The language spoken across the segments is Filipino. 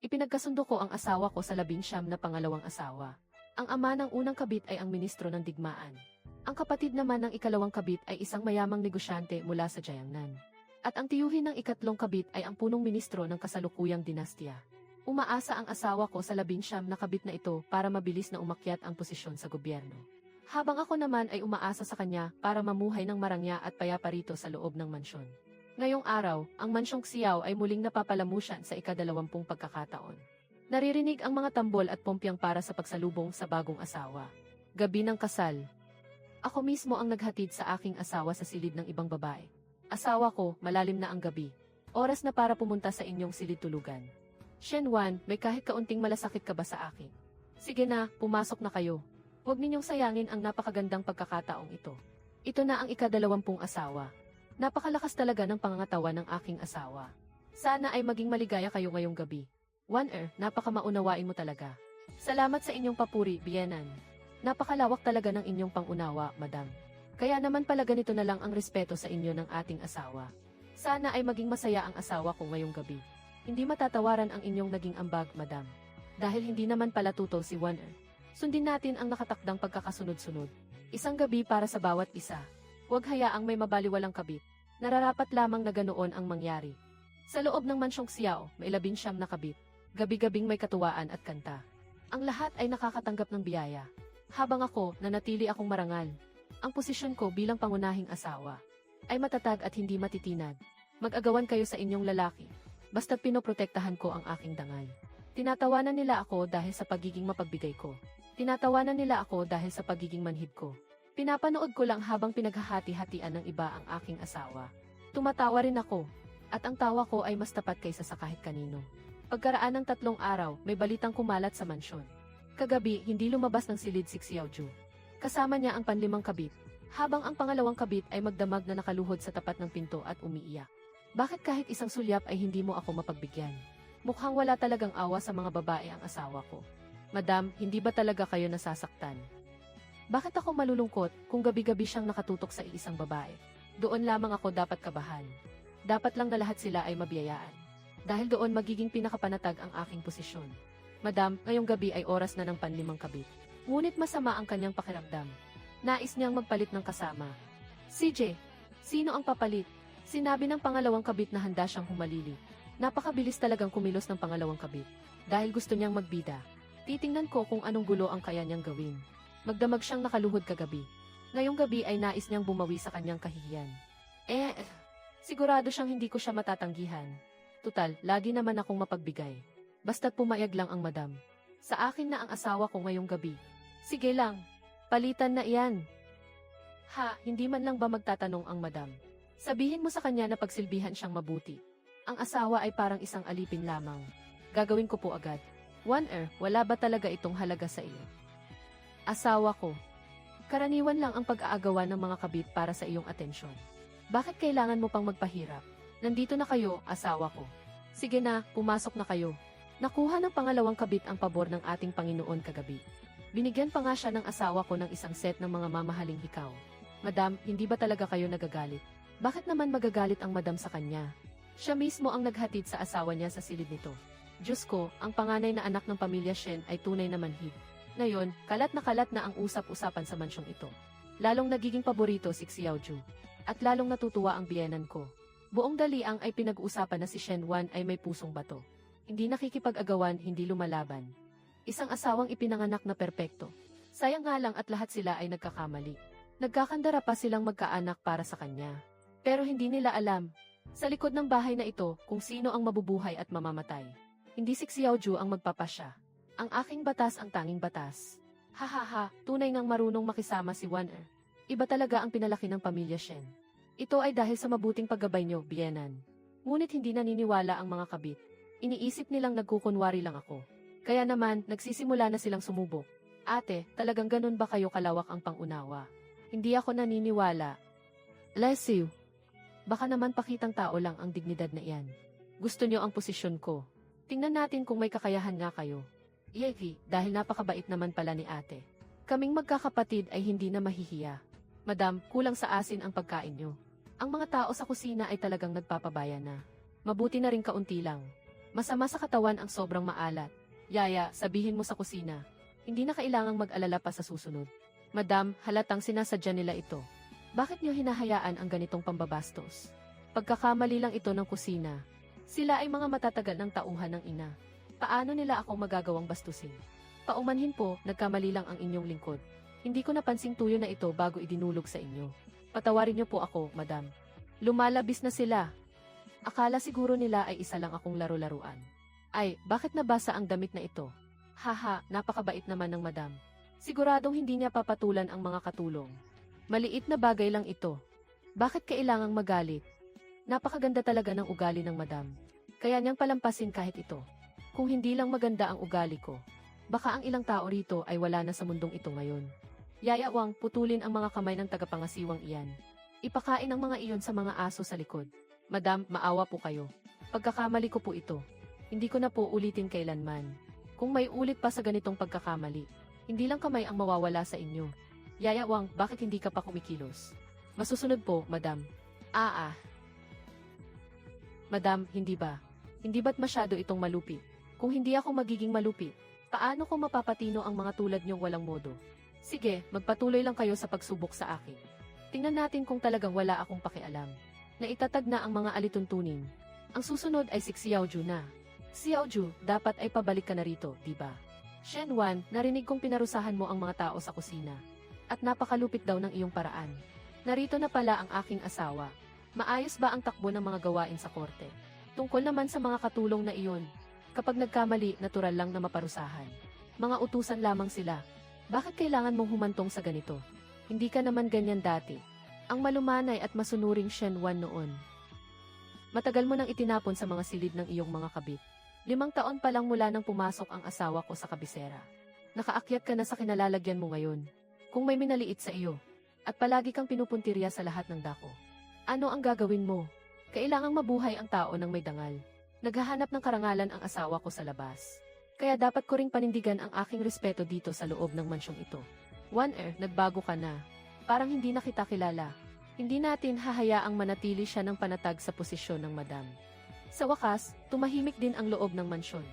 Ipinagkasundo ko ang asawa ko sa 19 na pangalawang asawa. Ang ama ng unang kabit ay ang ministro ng digmaan. Ang kapatid naman ng ikalawang kabit ay isang mayamang negosyante mula sa Jiangnan. At ang tiyuhin ng ikatlong kabit ay ang punong ministro ng kasalukuyang dinastya. Umaasa ang asawa ko sa 19 na kabit na ito para mabilis na umakyat ang posisyon sa gobyerno. Habang ako naman ay umaasa sa kanya para mamuhay ng marangya at payapa rito sa loob ng mansyon. Ngayong araw, ang mansyong Xiao ay muling napapalamusyan sa ika-20 pagkakataon. Naririnig ang mga tambol at pompyang para sa pagsalubong sa bagong asawa. Gabi ng kasal. Ako mismo ang naghatid sa aking asawa sa silid ng ibang babae. Asawa ko, malalim na ang gabi. Oras na para pumunta sa inyong silid tulugan. Shen Wan, may kahit kaunting malasakit ka ba sa akin? Sige na, pumasok na kayo. Huwag ninyong sayangin ang napakagandang pagkakataong ito. Ito na ang ika-20 asawa. Napakalakas talaga ng pangangatawan ng aking asawa. Sana ay maging maligaya kayo ngayong gabi. Napakamaunawain mo talaga. Salamat sa inyong papuri, Biyenan. Napakalawak talaga ng inyong pangunawa, madam. Kaya naman pala ganito na lang ang respeto sa inyo ng ating asawa. Sana ay maging masaya ang asawa ko ngayong gabi. Hindi matatawaran ang inyong naging ambag, madam. Dahil hindi naman pala tutol si Sundin natin ang nakatakdang pagkakasunod-sunod. Isang gabi para sa bawat isa. Huwag hayaang may mabaliwalang kabit. Nararapat lamang na ganoon ang mangyari. Sa loob ng mansyong Xiao, may 19 na kabit. Gabi-gabing may katuwaan at kanta. Ang lahat ay nakakatanggap ng biyaya. Habang ako, nanatili akong marangal. Ang posisyon ko bilang pangunahing asawa ay matatag at hindi matitinag. Mag-agawan kayo sa inyong lalaki. Basta't pinoprotektahan ko ang aking dangay. Tinatawanan nila ako dahil sa pagiging mapagbigay ko. Tinatawanan nila ako dahil sa pagiging manhid ko. Pinapanood ko lang habang pinaghahati-hatian ng iba ang aking asawa. Tumatawa rin ako. At ang tawa ko ay mas tapat kaysa sa kahit kanino. Pagkaraan ng 3 araw, may balitang kumalat sa mansyon. Kagabi, hindi lumabas ng silid si Xiaoju. Kasama niya ang panlimang kabit, habang ang pangalawang kabit ay magdamag na nakaluhod sa tapat ng pinto at umiiyak. Bakit kahit isang sulyap ay hindi mo ako mapagbigyan? Mukhang wala talagang awa sa mga babae ang asawa ko. Madam, hindi ba talaga kayo nasasaktan? Bakit ako malulungkot kung gabi-gabi siyang nakatutok sa isang babae? Doon lamang ako dapat kabahan. Dapat lang na lahat sila ay mabiyayaan. Dahil doon magiging pinakapanatag ang aking posisyon. Madam, ngayong gabi ay oras na ng panlimang kabit. Ngunit masama ang kanyang pakiramdam. Nais niyang magpalit ng kasama. CJ, sino ang papalit? Sinabi ng pangalawang kabit na handa siyang humalili. Napakabilis talagang kumilos ng pangalawang kabit. Dahil gusto niyang magbida. Titingnan ko kung anong gulo ang kaya niyang gawin. Magdamag siyang nakaluhod kagabi. Ngayong gabi ay nais niyang bumawi sa kanyang kahihiyan. Sigurado siyang hindi ko siya matatanggihan. Tutal, lagi naman akong mapagbigay. Basta't pumayag lang ang madam. Sa akin na ang asawa ko ngayong gabi. Sige lang, palitan na iyan. Hindi man lang ba magtatanong ang madam? Sabihin mo sa kanya na pagsilbihan siyang mabuti. Ang asawa ay parang isang alipin lamang. Gagawin ko po agad. Wala ba talaga itong halaga sa iyo? Asawa ko. Karaniwan lang ang pag-aagawan ng mga kabit para sa iyong atensyon. Bakit kailangan mo pang magpahirap? Nandito na kayo, asawa ko. Sige na, pumasok na kayo. Nakuha ng pangalawang kabit ang pabor ng ating Panginoon kagabi. Binigyan pa nga siya ng asawa ko ng isang set ng mga mamahaling hikaw. Madam, hindi ba talaga kayo nagagalit? Bakit naman magagalit ang madam sa kanya? Siya mismo ang naghatid sa asawa niya sa silid nito. Diyos ko, ang panganay na anak ng pamilya Shen ay tunay na manhid. Ngayon, kalat na ang usap-usapan sa mansyong ito. Lalong nagiging paborito si Xiaoju. At lalong natutuwa ang biyenan ko. Buong daliang ay pinag-uusapan na si Shen Wan ay may pusong bato. Hindi nakikipag-agawan, hindi lumalaban. Isang asawang ipinanganak na perpekto. Sayang nga lang at lahat sila ay nagkakamali. Nagkakandara pa silang magkaanak para sa kanya. Pero hindi nila alam, sa likod ng bahay na ito, kung sino ang mabubuhay at mamamatay. Hindi si Xiaoju ang magpapasya. Ang aking batas ang tanging batas. Tunay ngang marunong makisama si Iba talaga ang pinalaki ng pamilya Shen. Ito ay dahil sa mabuting paggabay niyo, Biyenan. Ngunit hindi naniniwala ang mga kabit. Iniisip nilang nagkukunwari lang ako. Kaya naman, nagsisimula na silang sumubok. Ate, talagang ganun ba kayo kalawak ang pangunawa? Hindi ako naniniwala. Bless you. Baka naman pakitang tao lang ang dignidad na iyan. Gusto niyo ang posisyon ko. Tingnan natin kung may kakayahan nga kayo. Yevi, dahil napakabait naman pala ni ate. Kaming magkakapatid ay hindi na mahihiya. Madam, kulang sa asin ang pagkain niyo. Ang mga tao sa kusina ay talagang nagpapabaya na. Mabuti na rin kaunti lang. Masama sa katawan ang sobrang maalat. Yaya, sabihin mo sa kusina. Hindi na kailangang mag-alala pa sa susunod. Madam, halatang sinasadya nila ito. Bakit niyo hinahayaan ang ganitong pambabastos? Pagkakamali lang ito ng kusina. Sila ay mga matatagal ng tauhan ng ina. Paano nila ako magagawang bastusin? Paumanhin po, nagkamali lang ang inyong lingkod. Hindi ko napansing tuyo na ito bago idinulog sa inyo. Patawarin niyo po ako, madam. Lumalabis na sila. Akala siguro nila ay isa lang akong laro-laruan. Ay, bakit nabasa ang damit na ito? Haha, napakabait naman ng madam. Siguradong hindi niya papatulan ang mga katulong. Maliit na bagay lang ito. Bakit kailangang magalit? Napakaganda talaga ng ugali ng madam. Kaya niyang palampasin kahit ito. Kung hindi lang maganda ang ugali ko, baka ang ilang tao rito ay wala na sa mundong ito ngayon. Yayawang, putulin ang mga kamay ng tagapangasiwang iyan. Ipakain ang mga iyon sa mga aso sa likod. Madam, maawa po kayo. Pagkakamali ko po ito. Hindi ko na po ulitin kailanman. Kung may ulit pa sa ganitong pagkakamali, hindi lang kamay ang mawawala sa inyo. Yayawang, bakit hindi ka pa kumikilos? Masusunod po, madam. Madam, hindi ba? Hindi ba't masyado itong malupit? Kung hindi ako magiging malupit, paano ko mapapatino ang mga tulad niyong walang modo? Sige, magpatuloy lang kayo sa pagsubok sa akin. Tingnan natin kung talagang wala akong pakialam. Naitatag na ang mga alituntunin. Ang susunod ay si Xiaoju na. Xiaoju, dapat ay pabalik ka na rito, di ba? Shen Wan, narinig kong pinarusahan mo ang mga tao sa kusina. At napakalupit daw ng iyong paraan. Narito na pala ang aking asawa. Maayos ba ang takbo ng mga gawain sa korte? Tungkol naman sa mga katulong na iyon. Kapag nagkamali, natural lang na maparusahan. Mga utusan lamang sila. Bakit kailangan mong humantong sa ganito? Hindi ka naman ganyan dati. Ang malumanay at masunuring Shen Wan noon. Matagal mo nang itinapon sa mga silid ng iyong mga kabit. 5 taon pa lang mula nang pumasok ang asawa ko sa kabisera. Nakaakyat ka na sa kinalalagyan mo ngayon. Kung may minaliit sa iyo. At palagi kang pinupuntirya sa lahat ng dako. Ano ang gagawin mo? Kailangang mabuhay ang tao ng may dangal. Naghahanap ng karangalan ang asawa ko sa labas. Kaya dapat ko ring panindigan ang aking respeto dito sa loob ng mansyong ito. Nagbago ka na. Parang hindi na kita kilala. Hindi natin hahayaang manatili siya ng panatag sa posisyon ng madam. Sa wakas, tumahimik din ang loob ng mansyon.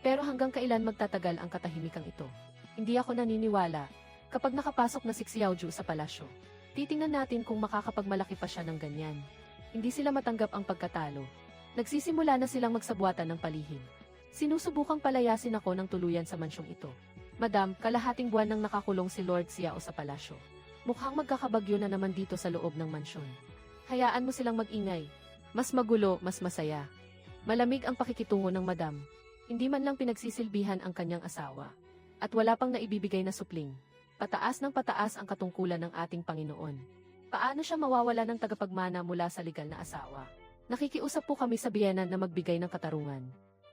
Pero hanggang kailan magtatagal ang katahimikan ito? Hindi ako naniniwala. Kapag nakapasok na si Xiaoju sa palasyo, titingnan natin kung makakapagmalaki pa siya ng ganyan. Hindi sila matanggap ang pagkatalo. Nagsisimula na silang magsabwatan ng palihim. Sinusubukang palayasin ako ng tuluyan sa mansyong ito. Madam, kalahating buwan nang nakakulong si Lord Xiao sa palasyo. Mukhang magkakabagyo na naman dito sa loob ng mansyon. Hayaan mo silang mag-ingay. Mas magulo, mas masaya. Malamig ang pakikitungo ng madam. Hindi man lang pinagsisilbihan ang kanyang asawa. At wala pang naibibigay na supling. Pataas ng pataas ang katungkulan ng ating Panginoon. Paano siya mawawala ng tagapagmana mula sa legal na asawa? Nakikiusap po kami sa biyenan na magbigay ng katarungan.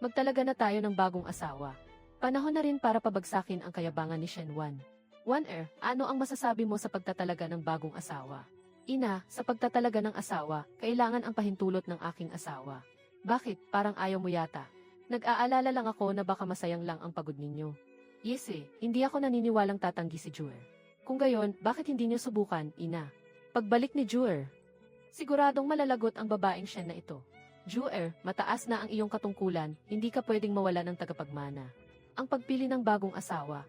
Magtalaga na tayo ng bagong asawa. Panahon na rin para pabagsakin ang kayabangan ni Shen Wan. Ano ang masasabi mo sa pagtatalaga ng bagong asawa? Ina, sa pagtatalaga ng asawa, kailangan ang pahintulot ng aking asawa. Bakit? Parang ayaw mo yata. Nag-aalala lang ako na baka masayang lang ang pagod ninyo. Yes hindi ako naniniwalang tatanggi si Juer. Kung gayon, bakit hindi niyo subukan, ina? Pagbalik ni Juer, siguradong malalagot ang babaeng Shen na ito. Juer, mataas na ang iyong katungkulan, hindi ka pwedeng mawala ng tagapagmana. Ang pagpili ng bagong asawa.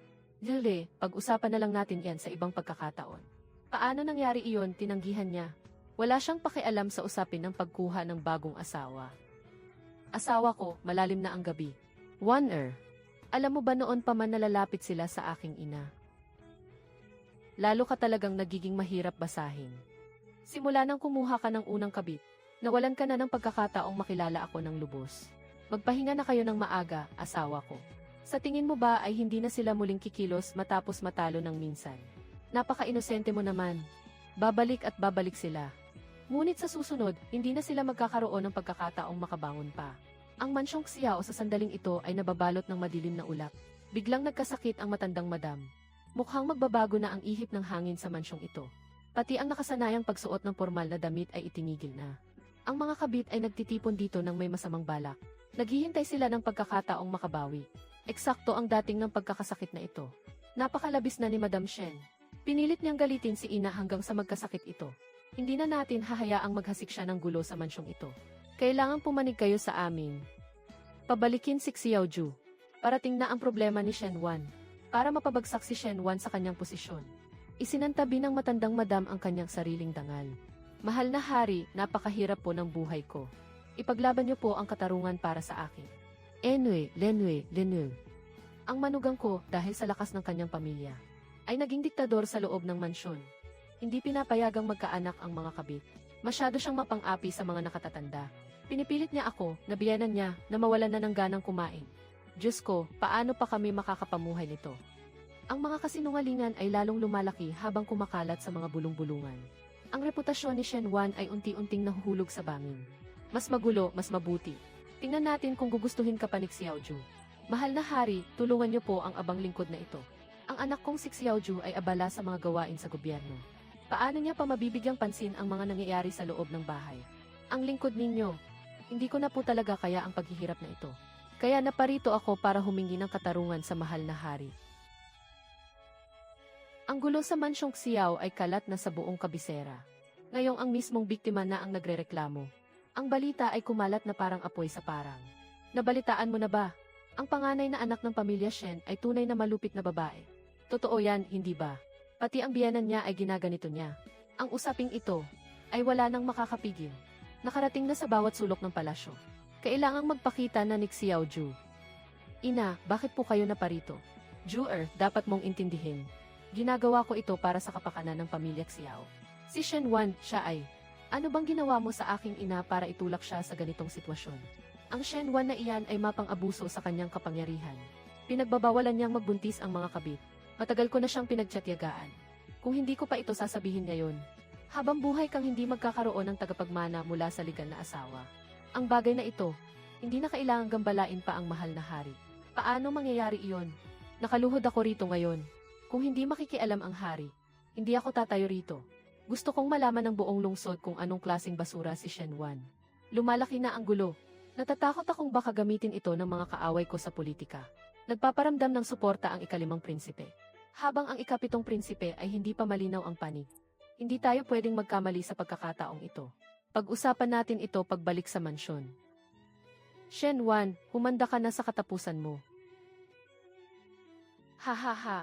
Pag-usapan na lang natin yan sa ibang pagkakataon. Paano nangyari iyon, tinanggihan niya? Wala siyang pakialam sa usapin ng pagkuha ng bagong asawa. Asawa ko, malalim na ang gabi. Alam mo ba noon pa man nalalapit sila sa aking ina? Lalo ka talagang nagiging mahirap basahin. Simula nang kumuha ka ng unang kabit, nawalan ka na ng pagkakataong makilala ako ng lubos. Magpahinga na kayo ng maaga, asawa ko. Sa tingin mo ba ay hindi na sila muling kikilos matapos matalo ng minsan? Napaka-inosente mo naman. Babalik at babalik sila. Ngunit sa susunod, hindi na sila magkakaroon ng pagkakataong makabangon pa. Ang mansyong Xiao sa sandaling ito ay nababalot ng madilim na ulap. Biglang nagkasakit ang matandang madam. Mukhang magbabago na ang ihip ng hangin sa mansyong ito. Pati ang nakasanayang pagsuot ng formal na damit ay itinigil na. Ang mga kabit ay nagtitipon dito ng may masamang balak. Naghihintay sila ng pagkakataong makabawi. Eksakto ang dating ng pagkakasakit na ito. Napakalabis na ni Madam Shen. Pinilit niyang galitin si ina hanggang sa magkasakit ito. Hindi na natin hahayaang maghasik siya ng gulo sa mansyong ito. Kailangan pumanig kayo sa amin. Pabalikin si Xiaoju. Parating na ang problema ni Shen Wan. Para mapabagsak si Shen Wan sa kanyang posisyon. Isinantabi ng matandang madam ang kanyang sariling dangal. Mahal na hari, napakahirap po ng buhay ko. Ipaglaban niyo po ang katarungan para sa akin. Lenue. Ang manugang ko, dahil sa lakas ng kanyang pamilya, ay naging diktador sa loob ng mansyon. Hindi pinapayagang magkaanak ang mga kabit. Masyado siyang mapang-api sa mga nakatatanda. Pinipilit niya ako, nabiyanan niya, na mawalan na ng ganang kumain. Diyos ko, paano pa kami makakapamuhay nito? Ang mga kasinungalingan ay lalong lumalaki habang kumakalat sa mga bulong-bulungan. Ang reputasyon ni Shen Wan ay unti-unting nahuhulog sa bangin. Mas magulo, mas mabuti. Tingnan natin kung gugustuhin ka pa ni Xiaoju. Mahal na hari, tulungan niyo po ang abang lingkod na ito. Ang anak kong si Xiaoju ay abala sa mga gawain sa gobyerno. Paano niya pa mabibigyang pansin ang mga nangyayari sa loob ng bahay? Ang lingkod ninyo. Hindi ko na po talaga kaya ang paghihirap na ito. Kaya naparito ako para humingi ng katarungan sa mahal na hari. Ang gulo sa mansyong Xiao ay kalat na sa buong kabisera. Ngayong ang mismong biktima na ang nagrereklamo. Ang balita ay kumalat na parang apoy sa parang. Nabalitaan mo na ba? Ang panganay na anak ng pamilya Shen ay tunay na malupit na babae. Totoo yan, hindi ba? Pati ang biyanan niya ay ginaganito niya. Ang usaping ito ay wala nang makakapigil. Nakarating na sa bawat sulok ng palasyo. Kailangang magpakita na ni Xiaoju. Ina, bakit po kayo naparito? Juer, dapat mong intindihin. Ginagawa ko ito para sa kapakanan ng pamilya Xiao. Si Shen Wan, siya ay, ano bang ginawa mo sa aking ina para itulak siya sa ganitong sitwasyon? Ang Shen Wan na iyan ay mapang-abuso sa kanyang kapangyarihan. Pinagbabawalan niyang magbuntis ang mga kabit. Matagal ko na siyang pinagtiyatyagaan. Kung hindi ko pa ito sasabihin ngayon, habang buhay kang hindi magkakaroon ng tagapagmana mula sa legal na asawa. Ang bagay na ito, hindi na kailangang gambalain pa ang mahal na hari. Paano mangyayari iyon? Nakaluhod ako rito ngayon. Kung hindi makikialam ang hari, hindi ako tatayo rito. Gusto kong malaman ng buong lungsod kung anong klaseng basura si Shen Wan. Lumalaki na ang gulo. Natatakot akong baka gamitin ito ng mga kaaway ko sa politika. Nagpaparamdam ng suporta ang ikalimang prinsipe. Habang ang ikapitong prinsipe ay hindi pa malinaw ang panig. Hindi tayo pwedeng magkamali sa pagkakataong ito. Pag-usapan natin ito pagbalik sa mansyon. Shen Wan, humanda ka na sa katapusan mo. Ha ha ha.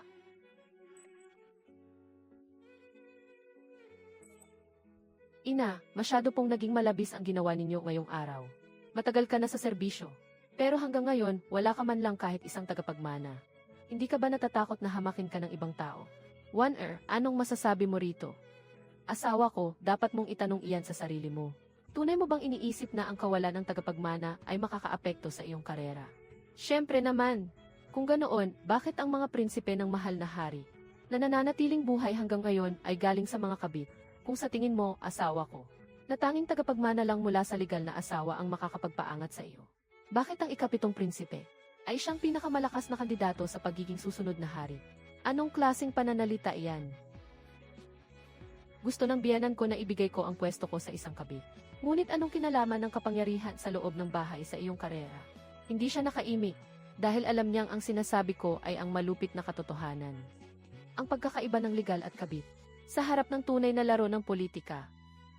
Ina, masyado pong naging malabis ang ginawa ninyo ngayong araw. Matagal ka na sa serbisyo. Pero hanggang ngayon, wala ka man lang kahit isang tagapagmana. Hindi ka ba natatakot na hamakin ka ng ibang tao? Anong masasabi mo rito? Asawa ko, dapat mong itanong iyan sa sarili mo. Tunay mo bang iniisip na ang kawalan ng tagapagmana ay makakaapekto sa iyong karera? Siyempre naman. Kung ganoon, bakit ang mga prinsipe ng mahal na hari na nananatiling buhay hanggang ngayon ay galing sa mga kabit? Kung sa tingin mo, asawa ko, na tanging tagapagmana lang mula sa legal na asawa ang makakapagpaangat sa iyo. Bakit ang ikapitong prinsipe ay siyang pinakamalakas na kandidato sa pagiging susunod na hari? Anong klaseng pananalita iyan? Gusto ng biyanan ko na ibigay ko ang pwesto ko sa isang kabit. Ngunit anong kinalaman ng kapangyarihan sa loob ng bahay sa iyong karera? Hindi siya nakaimik, dahil alam niyang ang sinasabi ko ay ang malupit na katotohanan. Ang pagkakaiba ng legal at kabit sa harap ng tunay na laro ng politika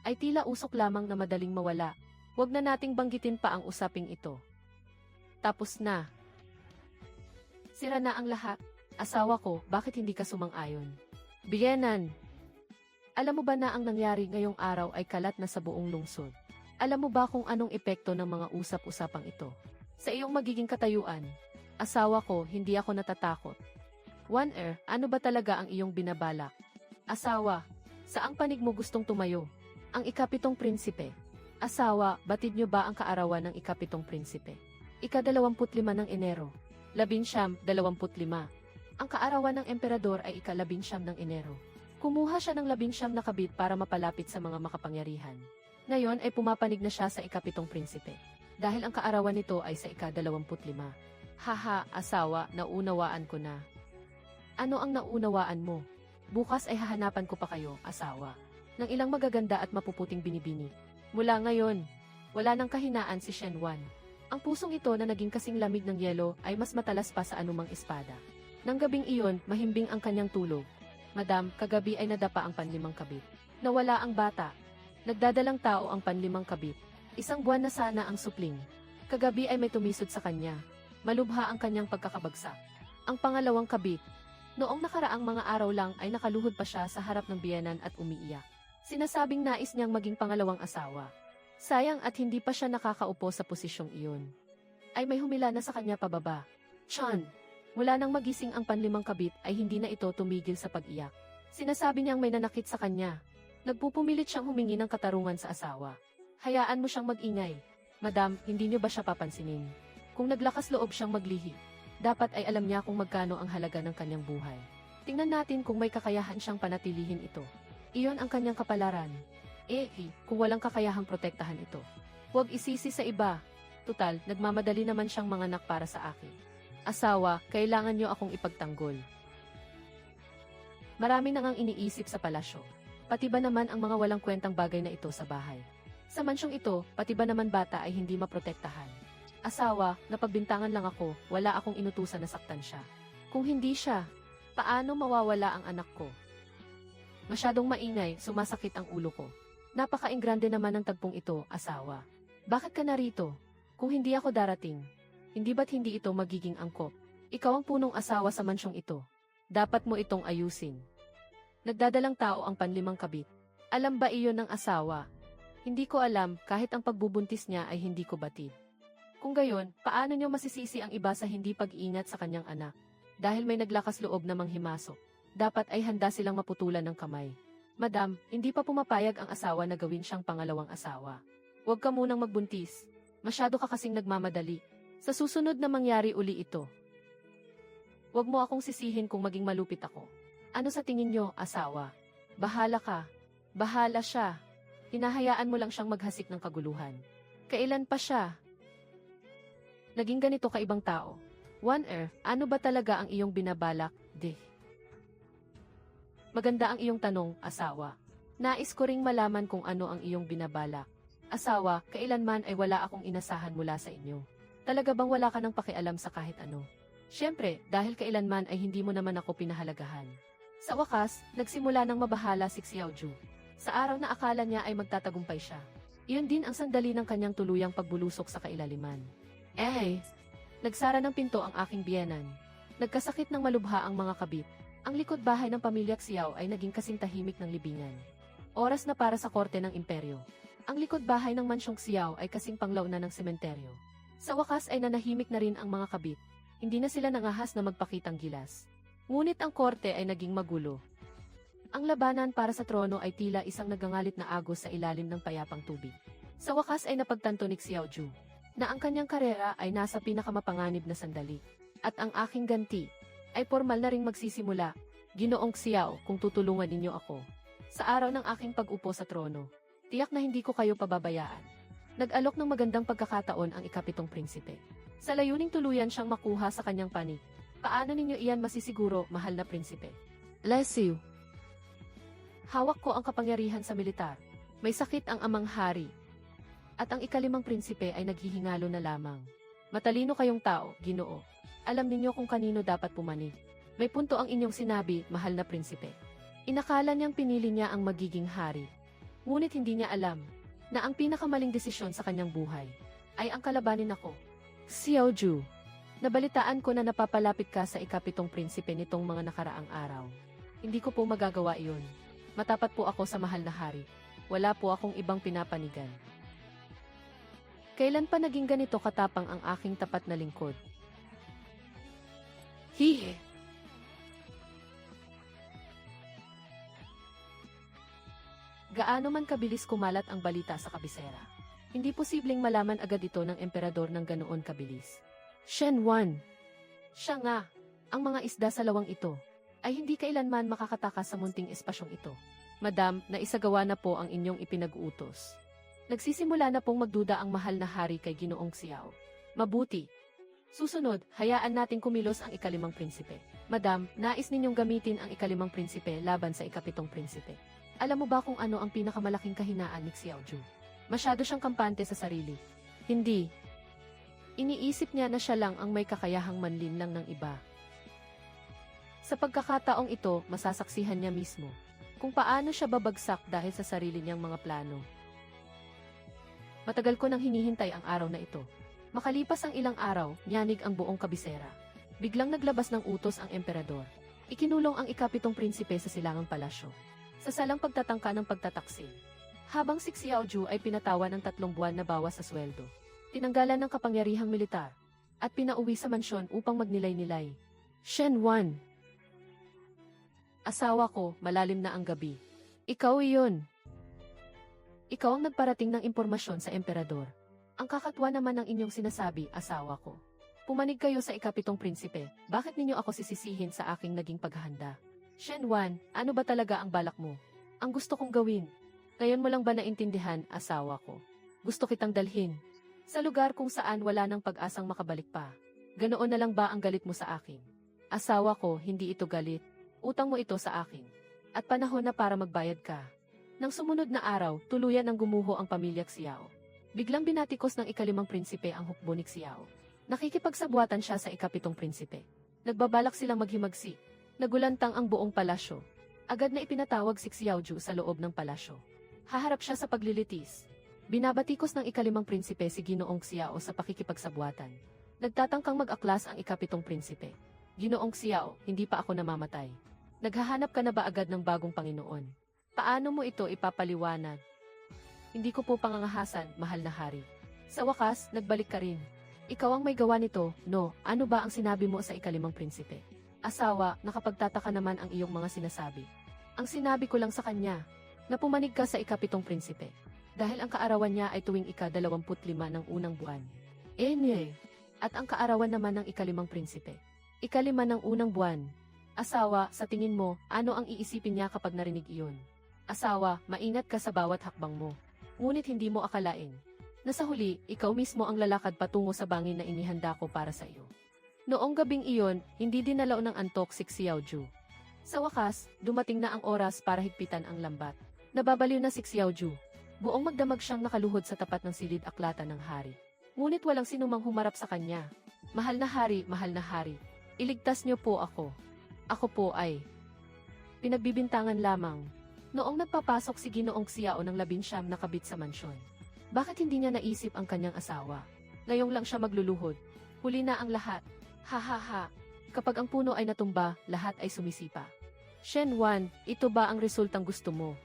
ay tila usok lamang na madaling mawala. Huwag na nating banggitin pa ang usaping ito. Tapos na. Sira na ang lahat. Asawa ko, bakit hindi ka sumang-ayon? Biyenan, alam mo ba na ang nangyari ngayong araw ay kalat na sa buong lungsod? Alam mo ba kung anong epekto ng mga usap-usapang ito sa iyong magiging katayuan? Asawa ko, hindi ako natatakot. Ano ba talaga ang iyong binabalak? Asawa, saang panig mo gustong tumayo? Ang ikapitong prinsipe. Asawa, batid niyo ba ang kaarawan ng ikapitong prinsipe? Ika-25 ng Enero. 1925. Ang kaarawan ng emperador ay ika-19 ng Enero. Kumuha siya ng 19 na kabit para mapalapit sa mga makapangyarihan. Ngayon ay pumapanig na siya sa ikapitong prinsipe. Dahil ang kaarawan nito ay sa ika-25. Haha, asawa, naunawaan ko na. Ano ang naunawaan mo? Bukas ay hahanapan ko pa kayo, asawa, ng ilang magaganda at mapuputing binibini. Mula ngayon, wala nang kahinaan si Shen Wan. Ang pusong ito na naging kasing lamig ng yelo ay mas matalas pa sa anumang espada. Nang gabing iyon, mahimbing ang kanyang tulog. Madam, kagabi ay nadapa ang panlimang kabit. Nawala ang bata. Nagdadalang tao ang panlimang kabit. 1 buwan na sana ang supling. Kagabi ay may tumisod sa kanya. Malubha ang kanyang pagkakabagsak. Ang pangalawang kabit. Noong nakaraang mga araw lang ay nakaluhod pa siya sa harap ng biyenan at umiiyak. Sinasabing nais niyang maging pangalawang asawa. Sayang at hindi pa siya nakakaupo sa posisyong iyon. Ay may humila na sa kanya pababa. Chan! Mula nang magising ang panlimang kabit ay hindi na ito tumigil sa pag-iyak. Sinasabi niyang may nanakit sa kanya. Nagpupumilit siyang humingi ng katarungan sa asawa. Hayaan mo siyang mag-ingay. Madam, hindi niyo ba siya papansinin? Kung naglakas loob siyang maglihi, dapat ay alam niya kung magkano ang halaga ng kanyang buhay. Tingnan natin kung may kakayahan siyang panatilihin ito. Iyon ang kanyang kapalaran. Kung walang kakayahang protektahan ito, huwag isisi sa iba. Tutal, nagmamadali naman siyang manganak para sa akin. Asawa, kailangan niyo akong ipagtanggol. Marami nang ang iniisip sa palasyo. Pati ba naman ang mga walang kwentang bagay na ito sa bahay? Sa mansyong ito, pati ba naman bata ay hindi maprotektahan? Asawa, napagbintangan lang ako, wala akong inutusan na saktan siya. Kung hindi siya, paano mawawala ang anak ko? Masyadong maingay, sumasakit ang ulo ko. Napaka-ingrande naman ng tagpong ito, asawa. Bakit ka narito? Kung hindi ako darating, hindi ba't hindi ito magiging angkop? Ikaw ang punong asawa sa mansyong ito. Dapat mo itong ayusin. Nagdadalang tao ang panlimang kabit. Alam ba iyon ng asawa? Hindi ko alam, kahit ang pagbubuntis niya ay hindi ko batid. Kung gayon, paano niyo masisisi ang iba sa hindi pag-iingat sa kanyang anak? Dahil may naglakas loob na manghimasok. Dapat ay handa silang maputulan ng kamay. Madam, hindi pa pumapayag ang asawa na gawin siyang pangalawang asawa. Huwag ka munang magbuntis. Masyado ka kasing nagmamadali. Sa susunod na mangyari uli ito. Huwag mo akong sisihin kung maging malupit ako. Ano sa tingin niyo, asawa? Bahala ka. Bahala siya. Hinahayaan mo lang siyang maghasik ng kaguluhan. Kailan pa siya? Naging ganito kaibang tao. Ano ba talaga ang iyong binabalak, Maganda ang iyong tanong, asawa. Nais ko ring malaman kung ano ang iyong binabalak. Asawa, kailanman ay wala akong inasahan mula sa inyo. Talaga bang wala ka ng pakialam sa kahit ano? Siyempre, dahil kailanman ay hindi mo naman ako pinahalagahan. Sa wakas, nagsimula ng mabahala si Xiaoju. Sa araw na akala niya ay magtatagumpay siya. Iyon din ang sandali ng kanyang tuluyang pagbulusok sa kailaliman. Nagsara ng pinto ang aking biyenan. Nagkasakit ng malubha ang mga kabit. Ang likod bahay ng pamilya Xiao ay naging kasing tahimik ng libingan. Oras na para sa korte ng imperyo. Ang likod bahay ng mansyong Xiao ay kasing panglaw na ng sementeryo. Sa wakas ay nanahimik na rin ang mga kabit. Hindi na sila nangahas na magpakitang gilas. Ngunit ang korte ay naging magulo. Ang labanan para sa trono ay tila isang nagangalit na agos sa ilalim ng payapang tubig. Sa wakas ay napagtanto ni Xiaoju na ang kanyang karera ay nasa pinakamapanganib na sandali. At ang aking ganti ay formal na ring magsisimula. Ginoong Xiao, kung tutulungan ninyo ako sa araw ng aking pag-upo sa trono, tiyak na hindi ko kayo pababayaan. Nag-alok ng magandang pagkakataon ang ikapitong prinsipe. Sa layuning tuluyan siyang makuha sa kanyang panig. Paano ninyo iyan masisiguro, mahal na prinsipe? Lesiu. Hawak ko ang kapangyarihan sa militar. May sakit ang amang hari. At ang ikalimang prinsipe ay naghihingalo na lamang. Matalino kayong tao, Ginoo. Alam ninyo kung kanino dapat pumanig. May punto ang inyong sinabi, mahal na prinsipe. Inakala niyang pinili niya ang magiging hari. Ngunit hindi niya alam na ang pinakamaling desisyon sa kanyang buhay ay ang kalabanin ako. Xiaoju, nabalitaan ko na napapalapit ka sa ikapitong prinsipe nitong mga nakaraang araw. Hindi ko po magagawa iyon. Matapat po ako sa mahal na hari. Wala po akong ibang pinapanigan. Kailan pa naging ganito katapang ang aking tapat na lingkod? Hihe. Gaano man kabilis kumalat ang balita sa kabisera, hindi posibleng malaman agad ito ng emperador ng ganoon kabilis. Shen Wan. Siya nga, ang mga isda sa lawang ito ay hindi kailanman makakatakas sa munting espasyong ito. Madam, naisagawa na po ang inyong ipinag-uutos. Nagsisimula na pong magduda ang mahal na hari kay Ginoong Xiao. Mabuti. Susunod, hayaan nating kumilos ang ikalimang prinsipe. Madam, nais ninyong gamitin ang ikalimang prinsipe laban sa ikapitong prinsipe. Alam mo ba kung ano ang pinakamalaking kahinaan ni Xiaoju? Masyado siyang kampante sa sarili. Hindi. Iniisip niya na siya lang ang may kakayahang manlinlang ng iba. Sa pagkakataong ito, masasaksihan niya mismo kung paano siya babagsak dahil sa sarili niyang mga plano. Matagal ko nang hinihintay ang araw na ito. Makalipas ang ilang araw, yanig ang buong kabisera. Biglang naglabas ng utos ang emperador. Ikinulong ang ikapitong prinsipe sa silangang palasyo. Sa salang pagtatangka ng pagtataksil. Habang si Xiaoju ay pinatawan ng 3 buwan na bawas sa sweldo. Tinanggalan ng kapangyarihang militar. At pinauwi sa mansyon upang magnilay-nilay. Shen Wan. Asawa ko, malalim na ang gabi. Ikaw iyon. Ikaw ang nagparating ng impormasyon sa emperador. Ang kakatwa naman ng inyong sinasabi, asawa ko. Pumanig kayo sa ikapitong prinsipe, bakit ninyo ako sisisihin sa aking naging paghahanda? Shen Wan, ano ba talaga ang balak mo? Ang gusto kong gawin. Ngayon mo lang ba naintindihan, asawa ko? Gusto kitang dalhin. Sa lugar kung saan wala nang pag-asang makabalik pa. Ganoon na lang ba ang galit mo sa akin? Asawa ko, hindi ito galit. Utang mo ito sa akin. At panahon na para magbayad ka. Nang sumunod na araw, tuluyan ang gumuho ang pamilya Xiao. Biglang binatikos ng ikalimang prinsipe ang hukbo ni Xiao. Nakikipagsabuatan siya sa ikapitong prinsipe. Nagbabalak silang maghimagsik. Nagulantang ang buong palasyo. Agad na ipinatawag si Xiaoju sa loob ng palasyo. Haharap siya sa paglilitis. Binabatikos ng ikalimang prinsipe si Ginoong Xiao sa pakikipagsabuatan. Nagtatangkang mag-aklas ang ikapitong prinsipe. Ginoong Xiao, hindi pa ako namamatay. Naghahanap ka na ba agad ng bagong Panginoon? Paano mo ito ipapaliwanag? Hindi ko po pangangahasan, mahal na hari. Sa wakas, nagbalik ka rin. Ikaw ang may gawa nito, no? Ano ba ang sinabi mo sa ikalimang prinsipe? Asawa, nakapagtataka naman ang iyong mga sinasabi. Ang sinabi ko lang sa kanya, na pumanig ka sa ikapitong prinsipe. Dahil ang kaarawan niya ay tuwing ika-25 ng unang buwan. At ang kaarawan naman ng ikalimang prinsipe. Ika-5 ng unang buwan. Asawa, sa tingin mo, ano ang iisipin niya kapag narinig iyon? Asawa, maingat ka sa bawat hakbang mo. Ngunit hindi mo akalain. Na sa huli, ikaw mismo ang lalakad patungo sa bangin na inihanda ko para sa iyo. Noong gabing iyon, hindi dinalaw ng antok si Xiaoju. Sa wakas, dumating na ang oras para higpitan ang lambat. Nababaliw na si Xiaoju. Buong magdamag siyang nakaluhod sa tapat ng silid-aklatan ng hari. Ngunit walang sinumang humarap sa kanya. Mahal na hari, iligtas niyo po ako. Ako po ay pinagbibintangan lamang. Noong nagpapasok si Ginoong Xiao ng 19 na kabit sa mansyon. Bakit hindi niya naisip ang kanyang asawa? Ngayong lang siya magluluhod. Huli na ang lahat. Ha ha ha. Kapag ang puno ay natumba, lahat ay sumisipa. Shen Wan, ito ba ang resultang gusto mo?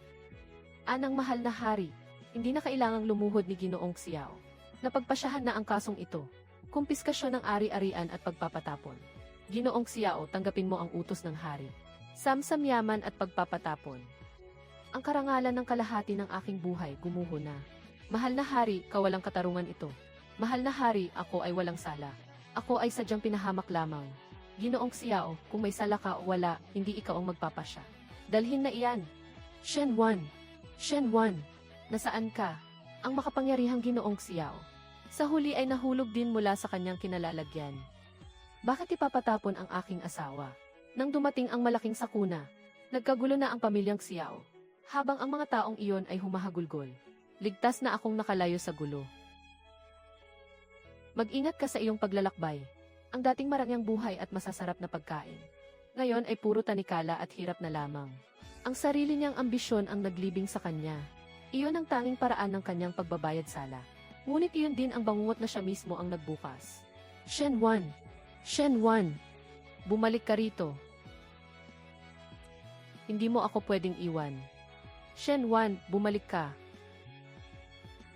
Anang mahal na hari, hindi na kailangang lumuhod ni Ginoong Xiao. Napagpasyahan na ang kasong ito. Kumpiskasyon ng ari-arian at pagpapatapon. Ginoong Xiao, tanggapin mo ang utos ng hari. Samsamyaman at pagpapatapon. Ang karangalan ng kalahati ng aking buhay gumuho na. Mahal na hari, kawalang katarungan ito. Mahal na hari, ako ay walang sala. Ako ay sadyang pinahamak lamang. Ginoong Xiao, kung may sala ka o wala, hindi ikaw ang magpapasya. Dalhin na iyan. Shen Wan, nasaan ka? Ang makapangyarihang Ginoong Xiao. Sa huli ay nahulog din mula sa kanyang kinalalagyan. Bakit ipapatapon ang aking asawa? Nang dumating ang malaking sakuna, nagkagulo na ang pamilyang Xiao. Habang ang mga taong iyon ay humahagulgol. Ligtas na akong nakalayo sa gulo. Mag-ingat ka sa iyong paglalakbay. Ang dating marangyang buhay at masasarap na pagkain. Ngayon ay puro tanikala at hirap na lamang. Ang sarili niyang ambisyon ang naglibing sa kanya. Iyon ang tanging paraan ng kanyang pagbabayad sala. Ngunit iyon din ang bangungot na siya mismo ang nagbukas. Shen Wan, bumalik ka rito. Hindi mo ako pwedeng iwan. Shen Wan, bumalik ka.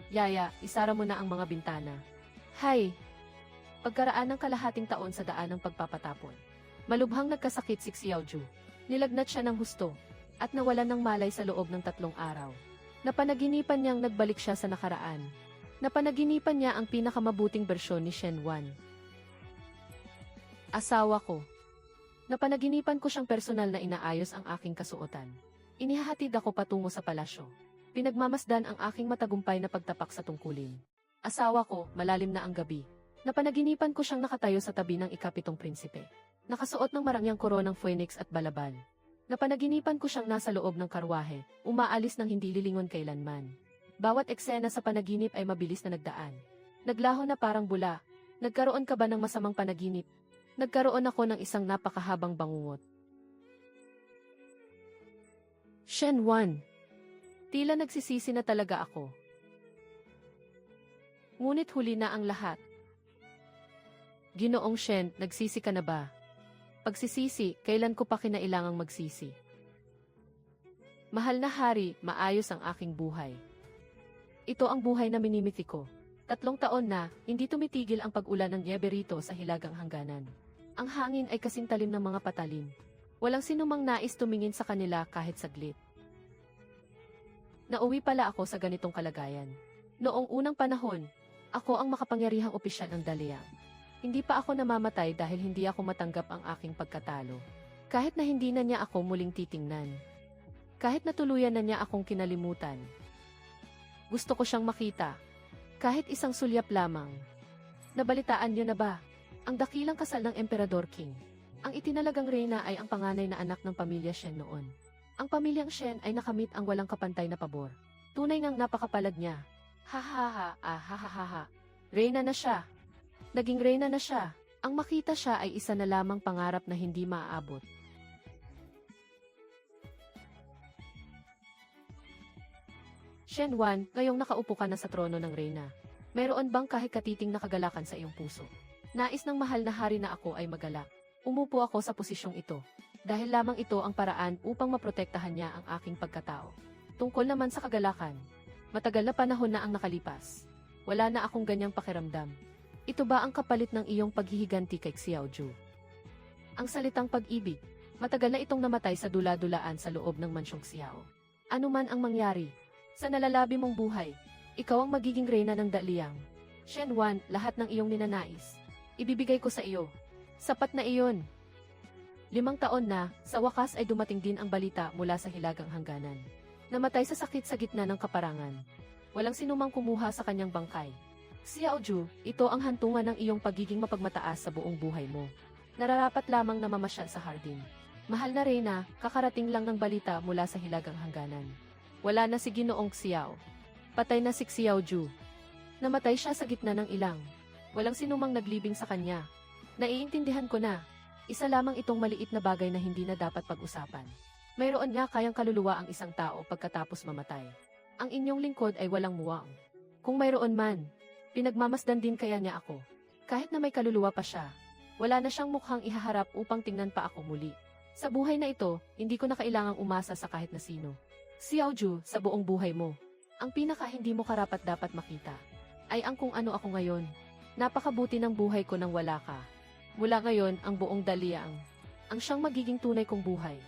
Yaya, isara mo na ang mga bintana. Hay! Pagkaraan ng kalahating taon sa daan ng pagpapatapon. Malubhang nagkasakit si Xiaoju. Nilagnat siya ng husto. At nawalan ng malay sa loob ng 3 araw. Napanaginipan niyang nagbalik siya sa nakaraan. Napanaginipan niya ang pinakamabuting bersyon ni Shen Wan. Asawa ko. Napanaginipan ko siyang personal na inaayos ang aking kasuotan. Inihahatid ako patungo sa palasyo. Pinagmamasdan ang aking matagumpay na pagtapak sa tungkulin. Asawa ko, malalim na ang gabi. Napanaginipan ko siyang nakatayo sa tabi ng ikapitong prinsipe. Nakasuot ng marangyang koronang phoenix at balabal. Napanaginipan ko siyang nasa loob ng karwahe, umaalis ng hindi lilingon kailanman. Bawat eksena sa panaginip ay mabilis na nagdaan. Naglaho na parang bula. Nagkaroon ka ba ng masamang panaginip? Nagkaroon ako ng isang napakahabang bangungot. Shen Wan. Tila nagsisisi na talaga ako. Ngunit huli na ang lahat. Ginoong Shen, nagsisi ka na ba? Pagsisisi, kailan ko pa kinailangang magsisi? Mahal na hari, maayos ang aking buhay. Ito ang buhay na minimiti ko. 3 taon na, hindi tumitigil ang pag-ulan ng niyebe rito sa hilagang hangganan. Ang hangin ay kasing talim ng mga patalim. Walang sinumang nais tumingin sa kanila kahit saglit. Nauwi pala ako sa ganitong kalagayan. Noong unang panahon, ako ang makapangyarihang opisyal ng Daliang. Hindi pa ako namamatay dahil hindi ako matanggap ang aking pagkatalo. Kahit na hindi na niya ako muling titingnan. Kahit na tuluyan na niya akong kinalimutan. Gusto ko siyang makita. Kahit isang sulyap lamang. Nabalitaan niyo na ba? Ang dakilang kasal ng Emperador King. Ang itinalagang reyna ay ang panganay na anak ng pamilya Shen noon. Ang pamilyang Shen ay nakamit ang walang kapantay na pabor. Tunay ngang napakapalad niya. Ha ha ha, ah ha ha ha ha. Reyna na siya. Naging reyna na siya. Ang makita siya ay isa na lamang pangarap na hindi maaabot. Shen Wan, ngayong nakaupo ka na sa trono ng reyna. Mayroon bang kahit katiting na kagalakan sa iyong puso? Nais ng mahal na hari na ako ay magalak. Umupo ako sa posisyong ito. Dahil lamang ito ang paraan upang maprotektahan niya ang aking pagkatao. Tungkol naman sa kagalakan, matagal na panahon na ang nakalipas. Wala na akong ganyang pakiramdam. Ito ba ang kapalit ng iyong paghihiganti kay Xiaoju? Ang salitang pag-ibig, matagal na itong namatay sa dula-dulaan sa loob ng mansyong Xiao. Ano man ang mangyari, sa nalalabi mong buhay, ikaw ang magiging reyna ng Daliang. Shen Wan, lahat ng iyong ninanais, ibibigay ko sa iyo. Sapat na iyon. 5 taon na, sa wakas ay dumating din ang balita mula sa hilagang hangganan. Namatay sa sakit sa gitna ng kaparangan. Walang sinumang kumuha sa kanyang bangkay. Xiaoju, ito ang hantungan ng iyong pagiging mapagmataas sa buong buhay mo. Nararapat lamang na mamasyal sa hardin. Mahal na reyna, kakarating lang ng balita mula sa hilagang hangganan. Wala na si Ginoong Xiao. Patay na si Xiaoju. Namatay siya sa gitna ng ilang. Walang sinumang naglibing sa kanya. Naiintindihan ko na. Isa lamang itong maliit na bagay na hindi na dapat pag-usapan. Mayroon nga kayang kaluluwa ang isang tao pagkatapos mamatay. Ang inyong lingkod ay walang muwang. Kung mayroon man, pinagmamasdan din kaya niya ako. Kahit na may kaluluwa pa siya, wala na siyang mukhang ihaharap upang tingnan pa ako muli. Sa buhay na ito, hindi ko na kailangang umasa sa kahit na sino. Xiaoju, sa buong buhay mo, ang pinaka hindi mo karapat-dapat makita, ay ang kung ano ako ngayon. Napakabuti ng buhay ko nang wala ka. Mula ngayon, ang buong Daliang, ang siyang magiging tunay kong buhay.